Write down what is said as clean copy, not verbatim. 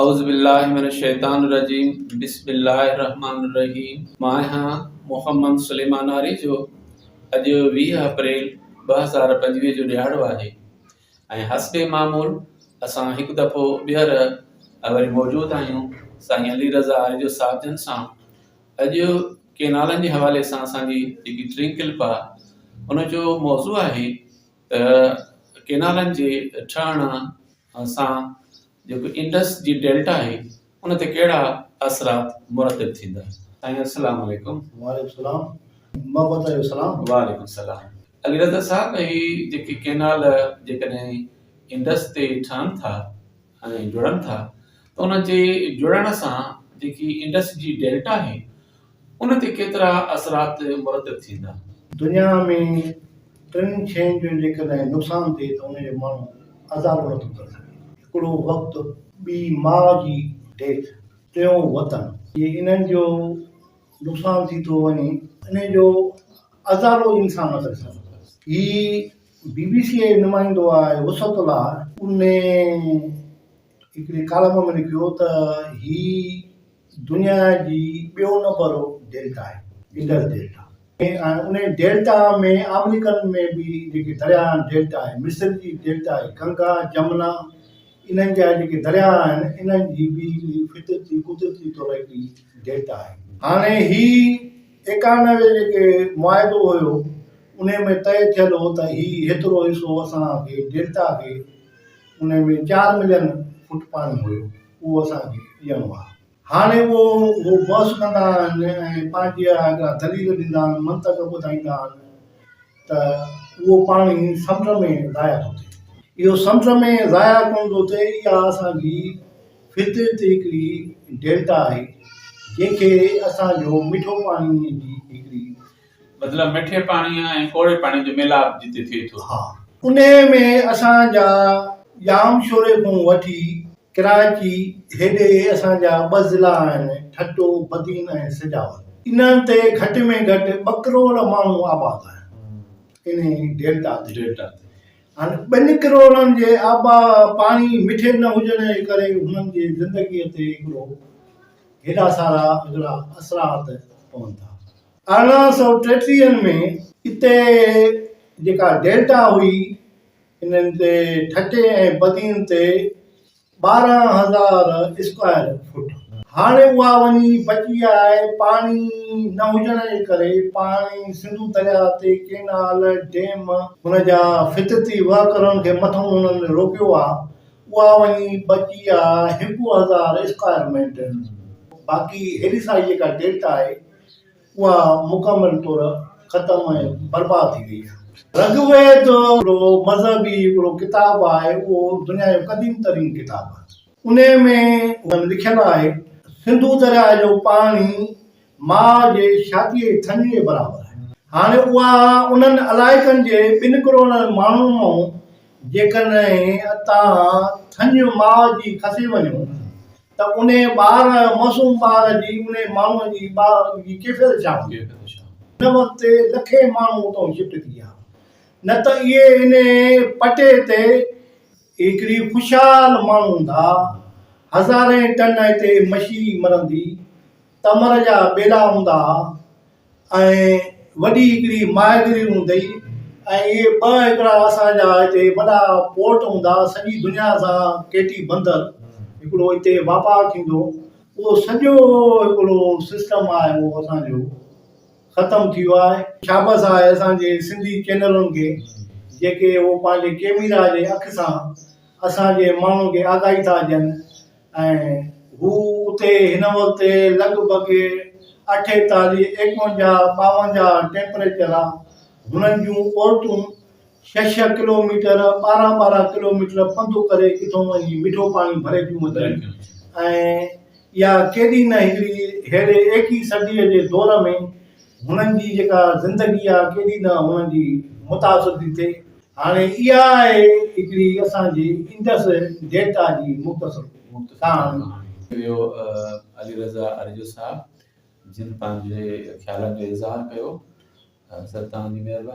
औज़ुबिल्लाहिमिनश्शैतानिर्रजीम बिस्मिल्लाहिर्रहमानिर्रहीम। मां आहियां मोहम्मद सुलेमान आरी जो अॼु 20 अप्रैल 2025 जो ॾियारो आहे ऐं हस्बे मामूल असां हिकु दफ़ो ॿीहर वरी मौजूदु आहियूं साईं अली रज़ा आरी जो साहब जन सां। अॼु केनालनि जे हवाले सां असांजी जेकी टीं क्लिप आहे उन जो मौज़ू आहे त केनालनि जे ठहण सां जेको इंडस जी डेल्टा आहे उन ते कहिड़ा असरात मुरतब थींदा। साईं अस्सलाम वालेकुम। वालेकुम सलाम। मां बतायो सलाम। वालेकुम सलाम। अली रज़ा साहब, ही जेकी केनाल जेकॾहिं इंडस ते ठहनि था ऐं जुड़नि था त उन जे जुड़ण सां जेकी इंडस जी डेल्टा आहे उन ते केतिरा असरात मुरतब थींदा। दुनिया में टिनि शयुनि जो जेकॾहिं नुक़सानु थिए त उन जो माण्हू अज़ाब नथो करे सघे। हिकिड़ो वक़्तु, ॿी माउ जी डेथ, टियों वतन। इहे इन्हनि जो नुक़सानु थी थो वञे, इन जो अज़ाबो इंसान न करे सघंदो। ही BBC जो नुमाइंदो आहे वसतुल्ला, उन हिकिड़े कालम में लिखियो त ही दुनिया जी ॿियो नंबर डेल्टा आहे, इंडस डेल्टा। ऐं उन डेल्टा में अमेरिकन में बि जेके दरिया डेल्टा आहे, मिस्र जी डेल्टा आहे, गंगा जमुना, इन्हनि जा जेके दरिया आहिनि इन्हनि जी बि फितरती कुदरती तौर हिकिड़ी डेल्टा आहे। हाणे ही 91 जेके मुआइदो हुयो उन में तय थियल हो त ही हेतिरो हिसो असांखे डेल्टा खे उन में 4 मिलियन फुट पाणी हुयो, उहो असांखे ॾियणो आहे। हाणे उहो बहस कंदा आहिनि ऐं पंहिंजी दलील ॾींदा आहिनि, मंतक़ ॿुधाईंदा आहिनि त उहो पाणी समुंड में ज़ाया थो थिए। इहो समुंड में ज़ाया कोन थो थिए, इहा असांजी फितरती हिकिड़ी डेल्टा आहे जंहिंखे असांजो मिठो पाणी जी हिकिड़ी मतिलबु मिठे पाणी ऐं कोड़े पाणी जो मिलाप जिते थिए थो। हा, उन में असांजा जाम शोरे खां वठी कराची हेॾे असांजा 2 ज़िला आहिनि, ठट्टो, बदीन ऐं सिजावर। इन्हनि ते घटि में घटि 2 करोड़ माण्हू आबाद आहिनि इन डेल्टा ते। हाणे 2 करोड़नि जे पाणी मिठे न हुजण जे करे हुननि जी ज़िंदगीअ ते हिकिड़ो हेॾा सारा हिकिड़ा असरात पवनि था। 1833 में हिते जेका डेल्टा हुई इन्हनि ते ठट्टे ऐं बदीन ते 12,000 स्क्वायर फुट। हाणे उहा वञी बची आहे पाणी न हुजण जे करे। पाणी सिंधु दरिया ते केनाल डैम हुनजा फितरती वाकरनि खे मथां हुननि रोकियो आहे, उहा वञी बची आहे 1,000 स्क्वायर मीटर। बाक़ी हेॾी सारी जेका डेल्टा आहे उहा मुकमल तौर ख़तमु ऐं बर्बाद थी वई आहे। ऋग्वेद हिकिड़ो मज़हबी हिकिड़ो किताबु आहे, उहो दुनिया जो क़दीम तरीन किताबु आहे। उन में लिखियलु आहे सिंधु दरिया जो पाणी माउ जे छातीअ जे थञ जे बराबरि आहे। हाणे उहा उन्हनि अलाइकनि जे 2 करोड़ माण्हुनि मां जेकॾहिं तव्हां थञ माउ जी खसे वञो त उन मासूम ॿार जी उन माण्हूअ जी कैफ़ियत छा हूंदी। उन वक़्तु लखे माण्हू उतां शिफ्ट थी विया, न त इहे इन पटे ते हिकिड़ी ख़ुशहाल माण्हू हूंदा। हज़ारे टन हिते मछी मरंदी, तमर जा ॿेड़ा हूंदा ऐं वॾी हिकिड़ी माहिगिरी हूंदी ऐं इहे 2 हिकिड़ा असांजा हिते वॾा पोर्ट हूंदा सॼी दुनिया सां केटी बंदर, हिकिड़ो हिते वापारु थींदो। उहो सॼो हिकिड़ो सिस्टम आहे उहो असांजो ख़तमु थी वियो आहे। शाबस आहे असांजे सिंधी चैनलुनि खे जेके उहो पंहिंजे कैमरा जे अख सां असांजे माण्हुनि खे आगाही था ॾियनि। ऐं हू उते हिन वक़्तु लॻभॻि 48, 51, 52 टेम्परेचर आहे। हुननि जूं औरतूं 6 किलोमीटर 12 किलोमीटर पंधु करे किथों वञी मिठो पाणी भरे थियूं अचनि। ऐं इहा केॾी न हिकिड़ी हेॾे 21वीं सदीअ जे दौर में हुननि जी जेका ज़िंदगी आहे केॾी न हुननि जी मुतासिर थी थिए। हाणे इहा आहे हिकिड़ी असांजी इंडस डेल्टा जी मुख़्तसर कहाणी। अली रज़ा आरी साहब जिन पंहिंजे ख़्यालनि जो इज़हार कयो, सर तव्हांजी महिरबानी।